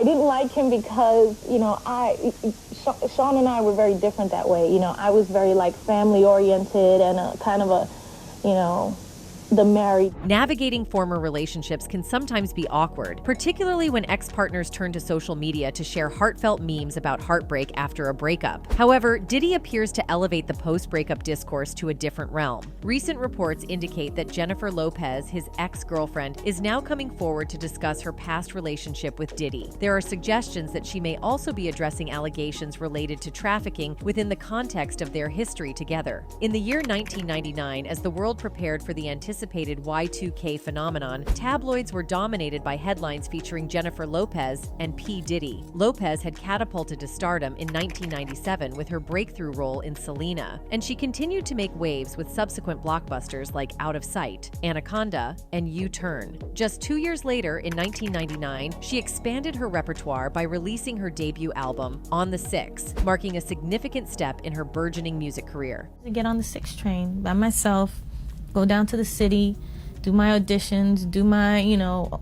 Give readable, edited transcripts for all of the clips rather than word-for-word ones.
didn't like him because, you know, Sean and I were very different that way. You know, I was very, like, family-oriented and a kind of a, you know, the married. Navigating former relationships can sometimes be awkward, particularly when ex-partners turn to social media to share heartfelt memes about heartbreak after a breakup. However, Diddy appears to elevate the post-breakup discourse to a different realm. Recent reports indicate that Jennifer Lopez, his ex-girlfriend, is now coming forward to discuss her past relationship with Diddy. There are suggestions that she may also be addressing allegations related to trafficking within the context of their history together. In the year 1999, as the world prepared for the anticipated Y2K phenomenon, tabloids were dominated by headlines featuring Jennifer Lopez and P. Diddy. Lopez had catapulted to stardom in 1997 with her breakthrough role in Selena, and she continued to make waves with subsequent blockbusters like Out of Sight, Anaconda, and U-Turn. Just 2 years later, in 1999, she expanded her repertoire by releasing her debut album, On the Six, marking a significant step in her burgeoning music career. I get on the 6 train by myself, go down to the city, do my auditions, do my, you know,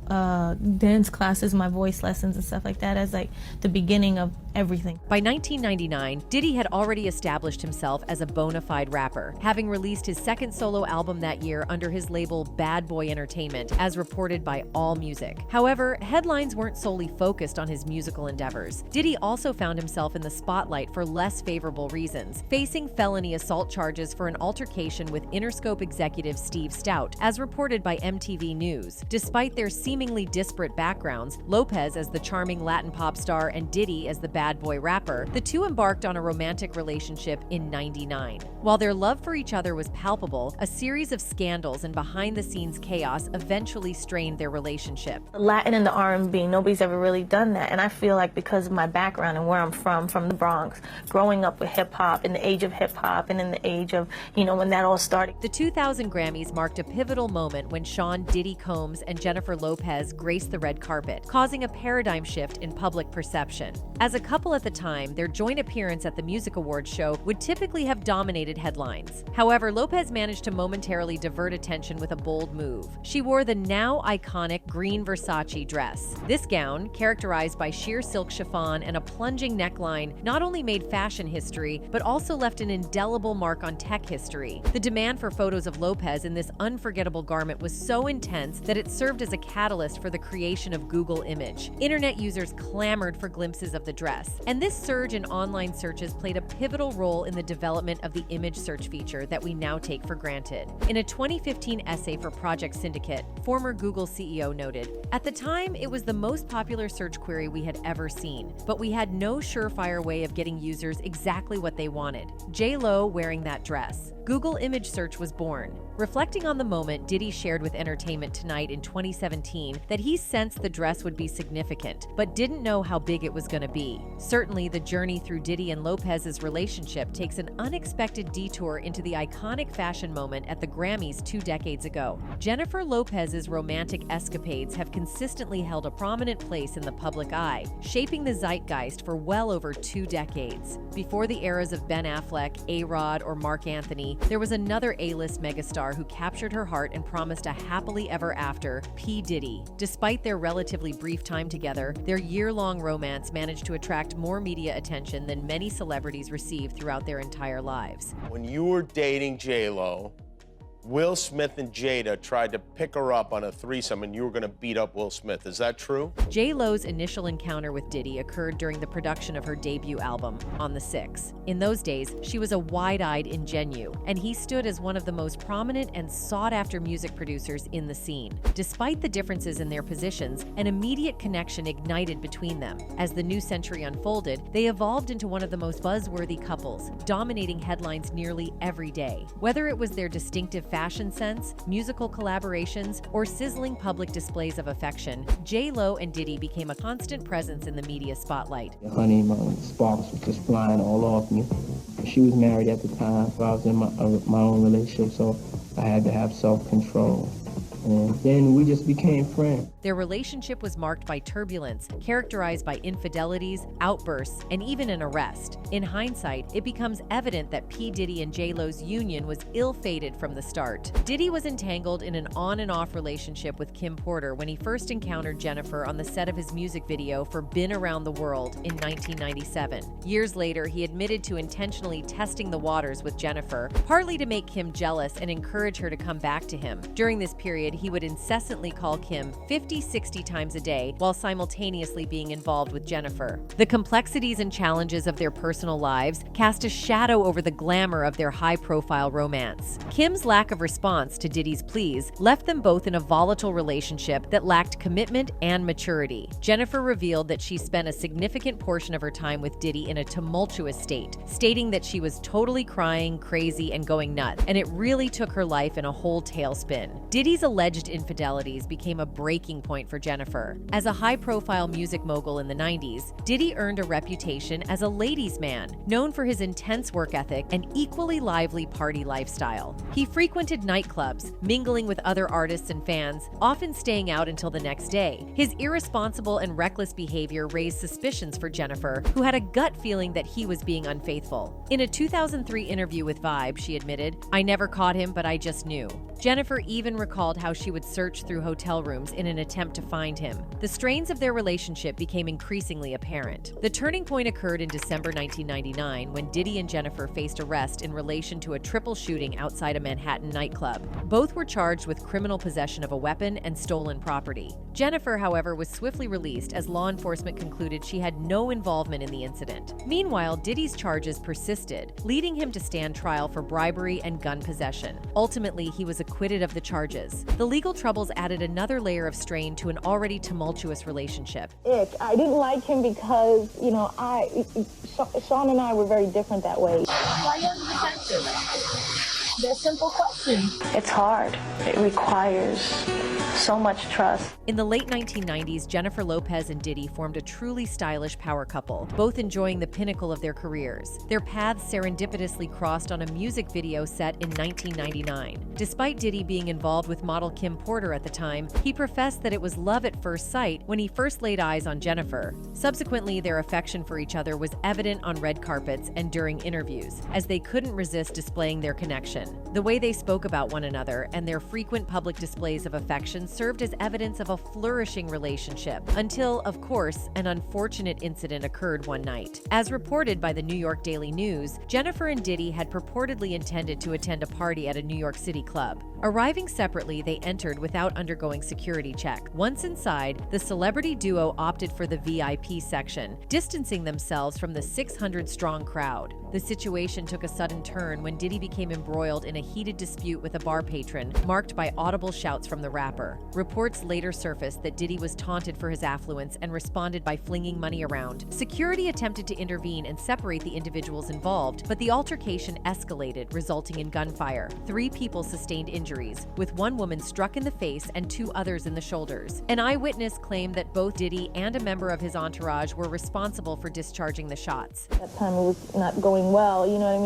dance classes, my voice lessons and stuff like that as like the beginning of everything. By 1999, Diddy had already established himself as a bona fide rapper, having released his second solo album that year under his label Bad Boy Entertainment, as reported by AllMusic. However, headlines weren't solely focused on his musical endeavors. Diddy also found himself in the spotlight for less favorable reasons, facing felony assault charges for an altercation with Interscope executive Steve Stout, as reported by MTV News. Despite their seemingly disparate backgrounds, Lopez as the charming Latin pop star and Diddy as the bad boy rapper, the two embarked on a romantic relationship in '99. While their love for each other was palpable, a series of scandals and behind-the-scenes chaos eventually strained their relationship. The Latin and the R&B, nobody's ever really done that, and I feel like because of my background and where I'm from the Bronx, growing up with hip-hop, in the age of hip-hop, and in the age of, you know, when that all started. The 2000 Grammys marked a pivotal moment when Sean Diddy Combs and Jennifer Lopez graced the red carpet, causing a paradigm shift in public perception. As a couple at the time, their joint appearance at the Music Awards show would typically have dominated headlines. However, Lopez managed to momentarily divert attention with a bold move. She wore the now iconic green Versace dress. This gown, characterized by sheer silk chiffon and a plunging neckline, not only made fashion history, but also left an indelible mark on tech history. The demand for photos of Lopez in this unforgettable garment was so intense that it served as a catalyst for the creation of Google Image. Internet users clamored for glimpses of the dress, and this surge in online searches played a pivotal role in the development of the image search feature that we now take for granted. In a 2015 essay for Project Syndicate, former Google CEO noted, "At the time, it was the most popular search query we had ever seen, but we had no surefire way of getting users exactly what they wanted. J-Lo wearing that dress. Google Image Search was born." Reflecting on the moment, Diddy shared with Entertainment Tonight in 2017 that he sensed the dress would be significant, but didn't know how big it was going to be. Certainly, the journey through Diddy and Lopez's relationship takes an unexpected detour into the iconic fashion moment at the Grammys 2 decades ago. Jennifer Lopez's romantic escapades have consistently held a prominent place in the public eye, shaping the zeitgeist for well over 2 decades. Before the eras of Ben Affleck, A-Rod, or Mark Anthony, there was another A-list megastar who captured her heart and promised a happily ever after, P. Diddy. Despite their relatively brief time together, their year-long romance managed to attract more media attention than many celebrities received throughout their entire lives. When you were dating J-Lo, Will Smith and Jada tried to pick her up on a threesome and you were going to beat up Will Smith. Is that true? J-Lo's initial encounter with Diddy occurred during the production of her debut album, On the Six. In those days, she was a wide-eyed ingenue, and he stood as one of the most prominent and sought-after music producers in the scene. Despite the differences in their positions, an immediate connection ignited between them. As the new century unfolded, they evolved into one of the most buzzworthy couples, dominating headlines nearly every day. Whether it was their distinctive fashion sense, musical collaborations, or sizzling public displays of affection, J-Lo and Diddy became a constant presence in the media spotlight. The honeymoon sparks were just flying all off me. She was married at the time, so I was in my own relationship, so I had to have self-control. And then we just became friends. Their relationship was marked by turbulence, characterized by infidelities, outbursts, and even an arrest. In hindsight, it becomes evident that P. Diddy and J-Lo's union was ill-fated from the start. Diddy was entangled in an on and off relationship with Kim Porter when he first encountered Jennifer on the set of his music video for Been Around the World in 1997. Years later, he admitted to intentionally testing the waters with Jennifer, partly to make Kim jealous and encourage her to come back to him. During this period, he would incessantly call Kim 50-60 times a day while simultaneously being involved with Jennifer. The complexities and challenges of their personal lives cast a shadow over the glamour of their high-profile romance. Kim's lack of response to Diddy's pleas left them both in a volatile relationship that lacked commitment and maturity. Jennifer revealed that she spent a significant portion of her time with Diddy in a tumultuous state, stating that she was totally crying, crazy, and going nuts, and it really took her life in a whole tailspin. Diddy's alleged infidelities became a breaking point for Jennifer. As a high-profile music mogul in the 90s, Diddy earned a reputation as a ladies' man, known for his intense work ethic and equally lively party lifestyle. He frequented nightclubs, mingling with other artists and fans, often staying out until the next day. His irresponsible and reckless behavior raised suspicions for Jennifer, who had a gut feeling that he was being unfaithful. In a 2003 interview with Vibe, she admitted, "I never caught him, but I just knew." Jennifer even recalled how she would search through hotel rooms in an attempt to find him. The strains of their relationship became increasingly apparent. The turning point occurred in December 1999 when Diddy and Jennifer faced arrest in relation to a triple shooting outside a Manhattan nightclub. Both were charged with criminal possession of a weapon and stolen property. Jennifer, however, was swiftly released as law enforcement concluded she had no involvement in the incident. Meanwhile, Diddy's charges persisted, leading him to stand trial for bribery and gun possession. Ultimately, he was acquitted of the charges. The legal troubles added another layer of strain to an already tumultuous relationship. I didn't like him because, Sean and I were very different that way. Why you have defensive? They're simple questions. It's hard. It requires so much trust. In the late 1990s, Jennifer Lopez and Diddy formed a truly stylish power couple, both enjoying the pinnacle of their careers. Their paths serendipitously crossed on a music video set in 1999. Despite Diddy being involved with model Kim Porter at the time, he professed that it was love at first sight when he first laid eyes on Jennifer. Subsequently, their affection for each other was evident on red carpets and during interviews, as they couldn't resist displaying their connection. The way they spoke about one another and their frequent public displays of affection served as evidence of a flourishing relationship, until, of course, an unfortunate incident occurred one night. As reported by the New York Daily News, Jennifer and Diddy had purportedly intended to attend a party at a New York City club. Arriving separately, they entered without undergoing security check. Once inside, the celebrity duo opted for the VIP section, distancing themselves from the 600-strong crowd. The situation took a sudden turn when Diddy became embroiled in a heated dispute with a bar patron, marked by audible shouts from the rapper. Reports later surfaced that Diddy was taunted for his affluence and responded by flinging money around. Security attempted to intervene and separate the individuals involved, but the altercation escalated, resulting in gunfire. 3 people sustained injuries, with one woman struck in the face and 2 others in the shoulders. An eyewitness claimed that both Diddy and a member of his entourage were responsible for discharging the shots. At that time, it was not going well,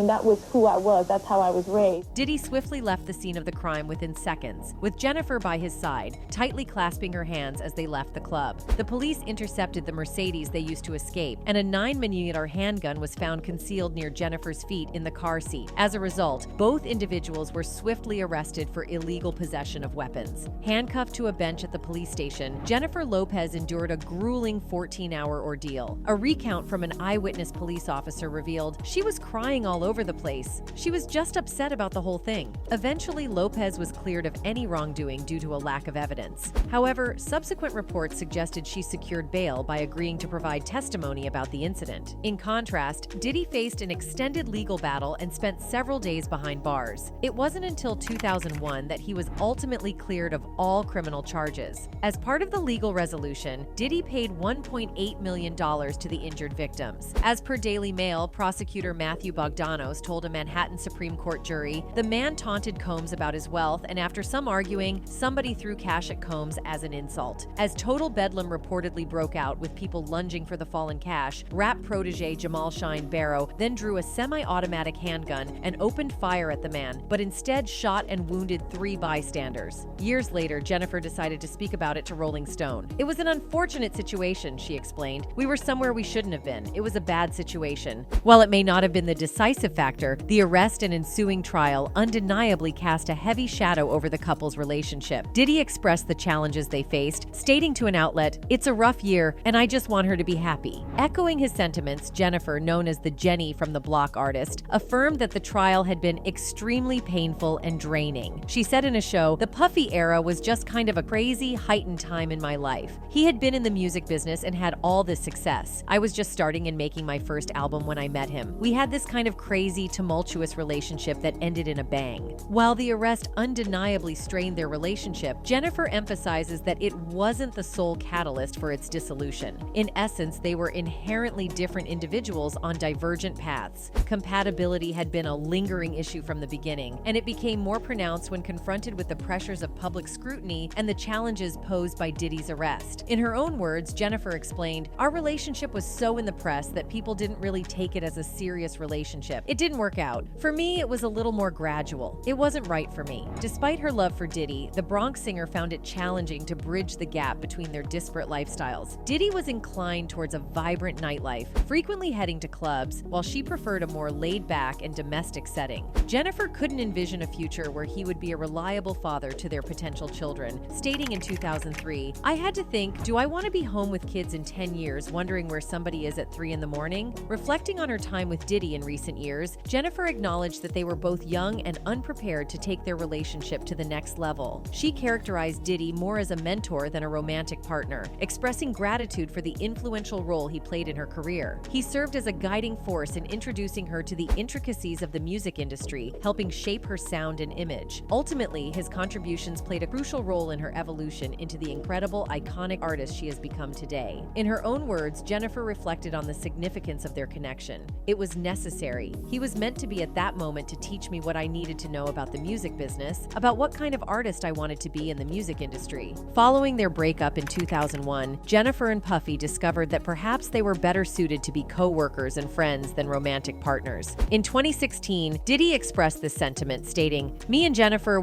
That was who I was. That's how I was raised. Diddy swiftly left the scene of the crime within seconds, with Jennifer by his side, tightly clasping her hands as they left the club. The police intercepted the Mercedes they used to escape, and a 9mm handgun was found concealed near Jennifer's feet in the car seat. As a result, both individuals were swiftly arrested for illegal possession of weapons. Handcuffed to a bench at the police station, Jennifer Lopez endured a grueling 14-hour ordeal. A recount from an eyewitness police officer revealed she was crying all over the place. She was just upset about the whole thing. Eventually, Lopez was cleared of any wrongdoing due to a lack of evidence. However, subsequent reports suggested she secured bail by agreeing to provide testimony about the incident. In contrast, Diddy faced an extended legal battle and spent several days behind bars. It wasn't until 2001 that he was ultimately cleared of all criminal charges. As part of the legal resolution, Diddy paid $1.8 million to the injured victims. As per Daily Mail, prosecutor Matthew Bogdanos told a Manhattan Supreme Court jury, the man taunted Combs about his wealth, and after some arguing, somebody threw cash at Combs as an insult. As total bedlam reportedly broke out with people lunging for the fallen cash, rap protege Jamal Shine Barrow then drew a semi-automatic handgun and opened fire at the man, but instead shot and wounded wounded 3 bystanders. Years later, Jennifer decided to speak about it to Rolling Stone. "It was an unfortunate situation," she explained. "We were somewhere we shouldn't have been. It was a bad situation." While it may not have been the decisive factor, the arrest and ensuing trial undeniably cast a heavy shadow over the couple's relationship. Diddy expressed the challenges they faced, stating to an outlet, "It's a rough year, and I just want her to be happy." Echoing his sentiments, Jennifer, known as the Jenny from the Block artist, affirmed that the trial had been extremely painful and draining. She said in a show, "The Puffy era was just kind of a crazy, heightened time in my life. He had been in the music business and had all this success. I was just starting and making my first album when I met him. We had this kind of crazy, tumultuous relationship that ended in a bang." While the arrest undeniably strained their relationship, Jennifer emphasizes that it wasn't the sole catalyst for its dissolution. In essence, they were inherently different individuals on divergent paths. Compatibility had been a lingering issue from the beginning, and it became more pronounced when confronted with the pressures of public scrutiny and the challenges posed by Diddy's arrest. In her own words, Jennifer explained, "Our relationship was so in the press that people didn't really take it as a serious relationship. It didn't work out. For me, it was a little more gradual. It wasn't right for me." Despite her love for Diddy, the Bronx singer found it challenging to bridge the gap between their disparate lifestyles. Diddy was inclined towards a vibrant nightlife, frequently heading to clubs, while she preferred a more laid-back and domestic setting. Jennifer couldn't envision a future where he would be a reliable father to their potential children, stating in 2003, "I had to think, do I want to be home with kids in 10 years wondering where somebody is at 3 in the morning?" Reflecting on her time with Diddy in recent years, Jennifer acknowledged that they were both young and unprepared to take their relationship to the next level. She characterized Diddy more as a mentor than a romantic partner, expressing gratitude for the influential role he played in her career. He served as a guiding force in introducing her to the intricacies of the music industry, helping shape her sound and image. Ultimately, his contributions played a crucial role in her evolution into the incredible, iconic artist she has become today. In her own words, Jennifer reflected on the significance of their connection. "It was necessary. He was meant to be at that moment to teach me what I needed to know about the music business, about what kind of artist I wanted to be in the music industry." Following their breakup in 2001, Jennifer and Puffy discovered that perhaps they were better suited to be co-workers and friends than romantic partners. In 2016, Diddy expressed this sentiment, stating, "Me and Jennifer,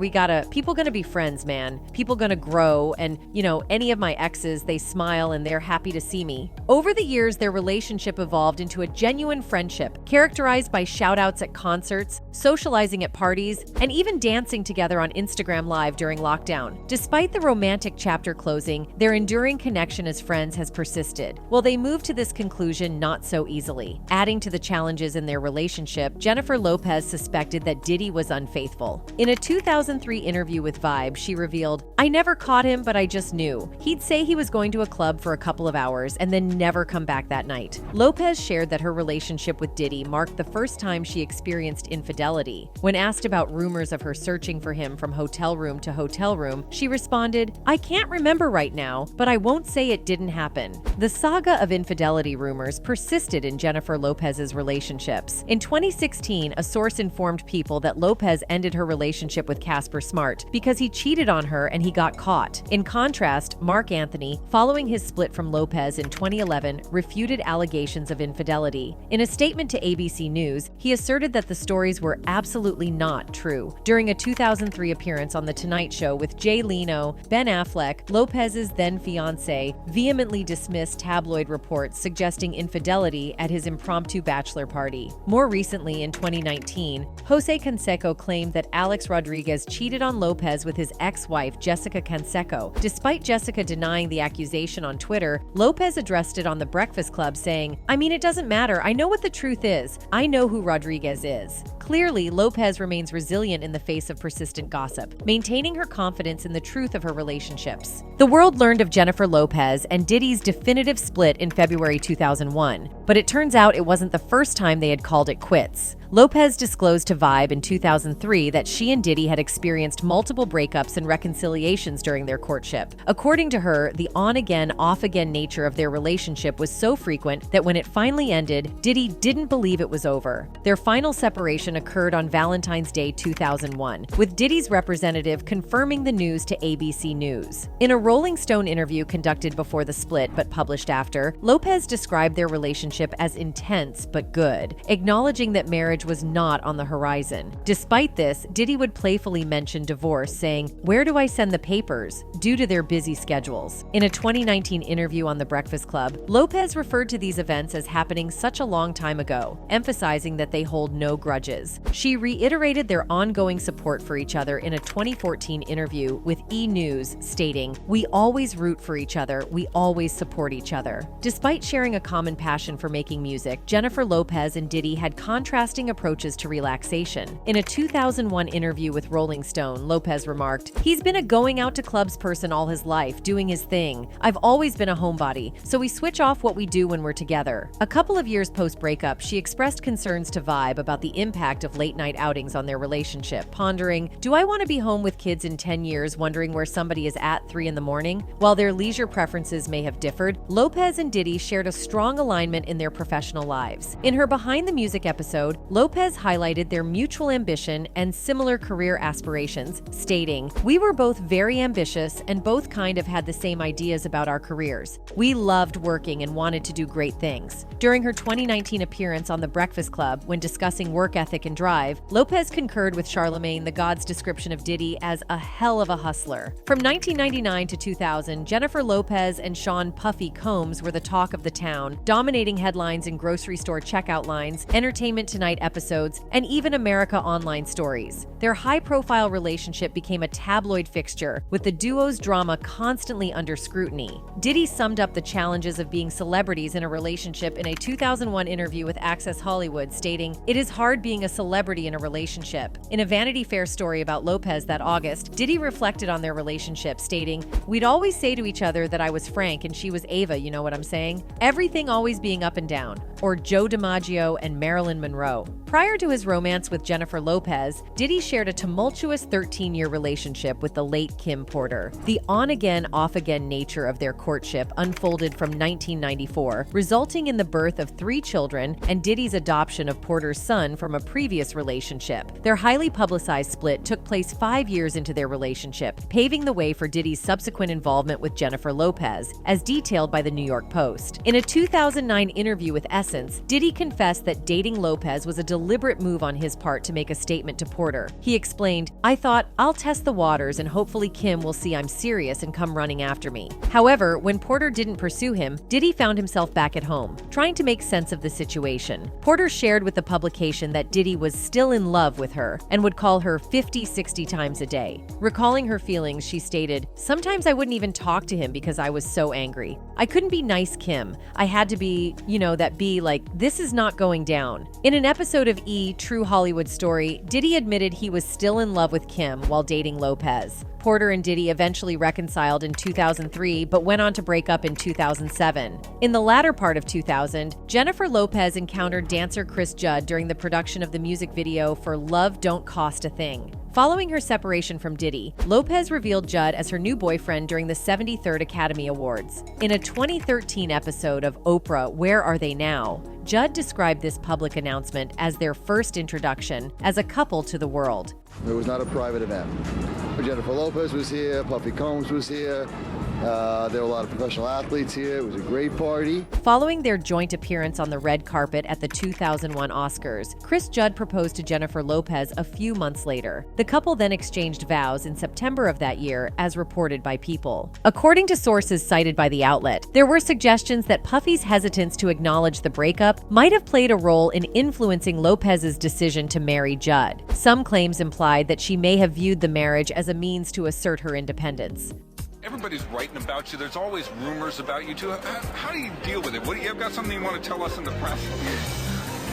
people gonna be friends, man. People gonna grow, and, any of my exes, they smile and they're happy to see me." Over the years, their relationship evolved into a genuine friendship, characterized by shout-outs at concerts, socializing at parties, and even dancing together on Instagram Live during lockdown. Despite the romantic chapter closing, their enduring connection as friends has persisted. Well, they moved to this conclusion not so easily. Adding to the challenges in their relationship, Jennifer Lopez suspected that Diddy was unfaithful. In a 2003 interview with Vibe, she revealed, "I never caught him, but I just knew. He'd say he was going to a club for a couple of hours and then never come back that night." Lopez shared that her relationship with Diddy marked the first time she experienced infidelity. When asked about rumors of her searching for him from hotel room to hotel room, she responded, "I can't remember right now, but I won't say it didn't happen." The saga of infidelity rumors persisted in Jennifer Lopez's relationships. In 2016, a source informed People that Lopez ended her relationship with Casper Smart because he cheated on her and he got caught. In contrast, Mark Anthony, following his split from Lopez in 2011, refuted allegations of infidelity. In a statement to ABC News, he asserted that the stories were absolutely not true. During a 2003 appearance on The Tonight Show with Jay Leno, Ben Affleck, Lopez's then-fiancé, vehemently dismissed tabloid reports suggesting infidelity at his impromptu bachelor party. More recently, in 2019, Jose Canseco claimed that Alex Rodriguez cheated on Lopez with his ex-wife, Jessica Canseco. Despite Jessica denying the accusation on Twitter, Lopez addressed it on The Breakfast Club, saying, "I mean, it doesn't matter. I know what the truth is. I know who Rodriguez is." Clearly, Lopez remains resilient in the face of persistent gossip, maintaining her confidence in the truth of her relationships. The world learned of Jennifer Lopez and Diddy's definitive split in February 2001, but it turns out it wasn't the first time they had called it quits. Lopez disclosed to Vibe in 2003 that she and Diddy had experienced multiple breakups and reconciliations during their courtship. According to her, the on-again, off-again nature of their relationship was so frequent that when it finally ended, Diddy didn't believe it was over. Their final separation separation occurred on Valentine's Day 2001, with Diddy's representative confirming the news to ABC News. In a Rolling Stone interview conducted before the split but published after, Lopez described their relationship as intense but good, acknowledging that marriage was not on the horizon. Despite this, Diddy would playfully mention divorce, saying, "Where do I send the papers?" due to their busy schedules. In a 2019 interview on The Breakfast Club, Lopez referred to these events as happening such a long time ago, emphasizing that they hold no grudges. She reiterated their ongoing support for each other in a 2014 interview with E! News, stating, "We always root for each other, we always support each other." Despite sharing a common passion for making music, Jennifer Lopez and Diddy had contrasting approaches to relaxation. In a 2001 interview with Rolling Stone, Lopez remarked, "He's been a going out to clubs person all his life, doing his thing. I've always been a homebody, so we switch off what we do when we're together." A couple of years post-breakup, she expressed concerns to Vibe about the impact of late-night outings on their relationship, pondering, "Do I want to be home with kids in 10 years wondering where somebody is at 3 in the morning?" While their leisure preferences may have differed, Lopez and Diddy shared a strong alignment in their professional lives. In her Behind the Music episode, Lopez highlighted their mutual ambition and similar career aspirations, stating, "We were both very ambitious and both kind of had the same ideas about our careers. We loved working and wanted to do great things." During her 2019 appearance on The Breakfast Club, when discussing work ethic and drive, Lopez concurred with Charlemagne the God's description of Diddy as a hell of a hustler. From 1999 to 2000, Jennifer Lopez and Sean "Puffy" Combs were the talk of the town, dominating headlines in grocery store checkout lines, Entertainment Tonight episodes, and even America Online stories. Their high-profile relationship became a tabloid fixture, with the duo's drama constantly under scrutiny. Diddy summed up the challenges of being celebrities in a relationship in a 2001 interview with Access Hollywood, stating, "It is hard being a celebrity in a relationship." In a Vanity Fair story about Lopez that August, Diddy reflected on their relationship, stating, "We'd always say to each other that I was Frank and she was Ava, you know what I'm saying? Everything always being up and down." Or Joe DiMaggio and Marilyn Monroe. Prior to his romance with Jennifer Lopez, Diddy shared a tumultuous 13-year relationship with the late Kim Porter. The on-again, off-again nature of their courtship unfolded from 1994, resulting in the birth of 3 children and Diddy's adoption of Porter's son from a previous relationship. Their highly publicized split took place 5 years into their relationship, paving the way for Diddy's subsequent involvement with Jennifer Lopez, as detailed by the New York Post. In a 2009 interview with Essence, Diddy confessed that dating Lopez was a deliberate move on his part to make a statement to Porter. He explained, "I thought, I'll test the waters and hopefully Kim will see I'm serious and come running after me." However, when Porter didn't pursue him, Diddy found himself back at home, trying to make sense of the situation. Porter shared with the publication that Diddy was still in love with her and would call her 50-60 times a day. Recalling her feelings, she stated, "Sometimes I wouldn't even talk to him because I was so angry. I couldn't be nice Kim. I had to be, this is not going down." In an episode of E! True Hollywood Story, Diddy admitted he was still in love with Kim while dating Lopez. Porter and Diddy eventually reconciled in 2003, but went on to break up in 2007. In the latter part of 2000, Jennifer Lopez encountered dancer Chris Judd during the production of the music video for Love Don't Cost a Thing. Following her separation from Diddy, Lopez revealed Judd as her new boyfriend during the 73rd Academy Awards. In a 2013 episode of Oprah, Where Are They Now?, Judd described this public announcement as their first introduction as a couple to the world. It was not a private event. Jennifer Lopez was here, Puffy Combs was here, there were a lot of professional athletes here. It was a great party. Following their joint appearance on the red carpet at the 2001 Oscars, Chris Judd proposed to Jennifer Lopez a few months later. The couple then exchanged vows in September of that year, as reported by People. According to sources cited by the outlet, there were suggestions that Puffy's hesitance to acknowledge the breakup might have played a role in influencing Lopez's decision to marry Judd. Some claims implied that she may have viewed the marriage as a means to assert her independence. Everybody's writing about you. There's always rumors about you, too. How do you deal with it? What do you have got something you want to tell us in the press?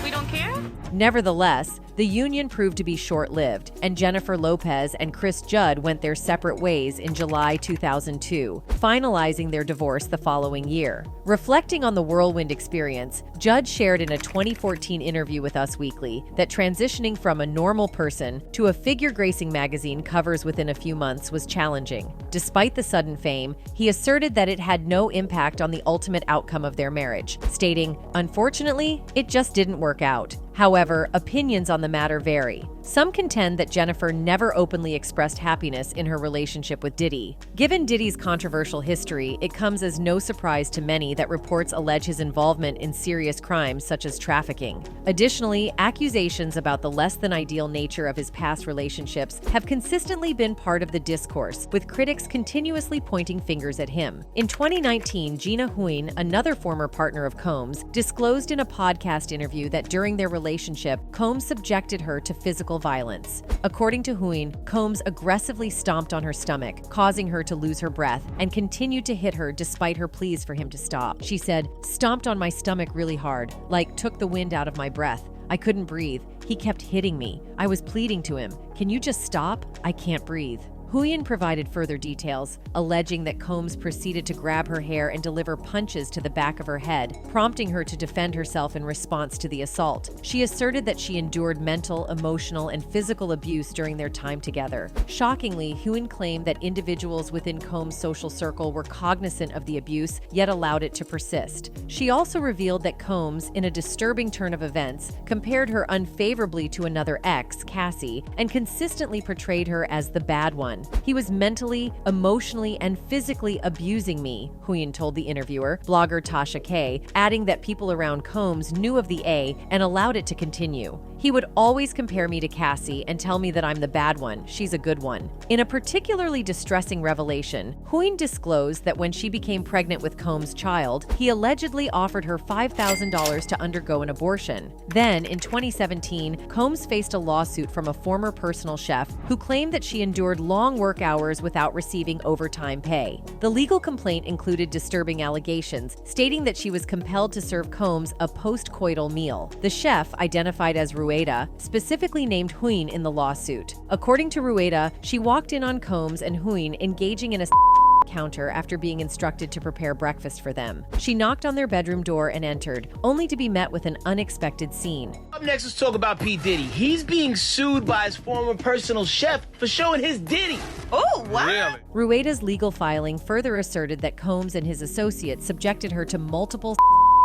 We don't care? Nevertheless, the union proved to be short-lived, and Jennifer Lopez and Chris Judd went their separate ways in July 2002, finalizing their divorce the following year. Reflecting on the whirlwind experience, Judd shared in a 2014 interview with Us Weekly that transitioning from a normal person to a figure-gracing magazine covers within a few months was challenging. Despite the sudden fame, he asserted that it had no impact on the ultimate outcome of their marriage, stating, "Unfortunately, it just didn't work out." However, opinions on the matter vary. Some contend that Jennifer never openly expressed happiness in her relationship with Diddy. Given Diddy's controversial history, it comes as no surprise to many that reports allege his involvement in serious crimes such as trafficking. Additionally, accusations about the less-than-ideal nature of his past relationships have consistently been part of the discourse, with critics continuously pointing fingers at him. In 2019, Gina Huyn, another former partner of Combs, disclosed in a podcast interview that during their relationship, Combs subjected her to physical violence. According to Huyn, Combs aggressively stomped on her stomach, causing her to lose her breath, and continued to hit her despite her pleas for him to stop. She said, "Stomped on my stomach really hard, like took the wind out of my breath. I couldn't breathe. He kept hitting me. I was pleading to him, 'Can you just stop? I can't breathe.'" Huyn provided further details, alleging that Combs proceeded to grab her hair and deliver punches to the back of her head, prompting her to defend herself in response to the assault. She asserted that she endured mental, emotional, and physical abuse during their time together. Shockingly, Huyn claimed that individuals within Combs' social circle were cognizant of the abuse, yet allowed it to persist. She also revealed that Combs, in a disturbing turn of events, compared her unfavorably to another ex, Cassie, and consistently portrayed her as the bad one. "He was mentally, emotionally, and physically abusing me," Huyn told the interviewer, blogger Tasha K., adding that people around Combs knew of the A and allowed it to continue. "He would always compare me to Cassie and tell me that I'm the bad one, she's a good one." In a particularly distressing revelation, Huyn disclosed that when she became pregnant with Combs' child, he allegedly offered her $5,000 to undergo an abortion. Then, in 2017, Combs faced a lawsuit from a former personal chef who claimed that she endured long work hours without receiving overtime pay. The legal complaint included disturbing allegations, stating that she was compelled to serve Combs a post-coital meal. The chef, identified as Rueda, specifically named Huyn in the lawsuit. According to Rueda, she walked in on Combs and Huyn engaging in a counter after being instructed to prepare breakfast for them. She knocked on their bedroom door and entered, only to be met with an unexpected scene. Up next, let's talk about P. Diddy. He's being sued by his former personal chef for showing his Diddy. Oh, wow. Really? Rueda's legal filing further asserted that Combs and his associates subjected her to multiple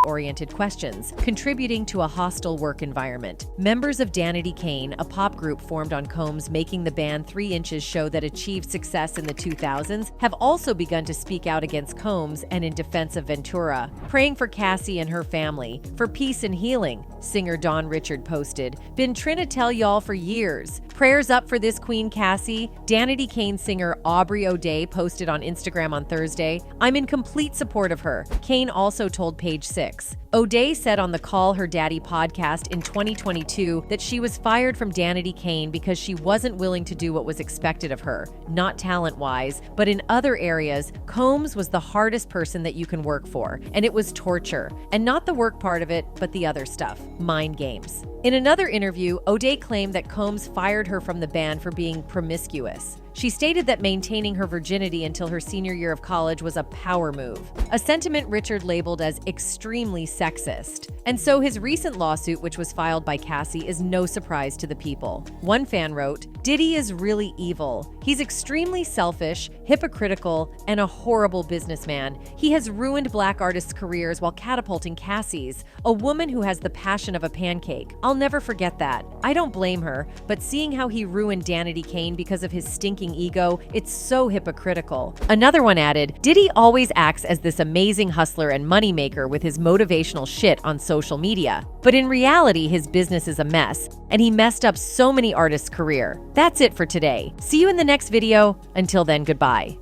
oriented questions, contributing to a hostile work environment. Members of Danity Kane, a pop group formed on Combs making the band 3 Inches show that achieved success in the 2000s, have also begun to speak out against Combs and in defense of Ventura. "Praying for Cassie and her family, for peace and healing," singer Don Richard posted. "Been trying to tell y'all for years. Prayers up for this Queen Cassie." Danity Kane singer Aubrey O'Day posted on Instagram on Thursday, "I'm in complete support of her." Kane also told Page 6. O'Day said on the Call Her Daddy podcast in 2022 that she was fired from Danity Kane because she wasn't willing to do what was expected of her, not talent-wise, but in other areas. Combs was the hardest person that you can work for, and it was torture. And not the work part of it, but the other stuff, mind games. In another interview, O'Day claimed that Combs fired her from the band for being promiscuous. She stated that maintaining her virginity until her senior year of college was a power move, a sentiment Richard labeled as extremely sexist. And so his recent lawsuit, which was filed by Cassie, is no surprise to the people. One fan wrote, "Diddy is really evil. He's extremely selfish, hypocritical, and a horrible businessman. He has ruined black artists' careers while catapulting Cassie's, a woman who has the passion of a pancake. I'll never forget that. I don't blame her, but seeing how he ruined Danity Kane because of his stinking ego, it's so hypocritical." Another one added, "Diddy always acts as this amazing hustler and moneymaker with his motivational shit on social media. But in reality, his business is a mess, and he messed up so many artists' career." That's it for today. See you in the next video. Until then, goodbye.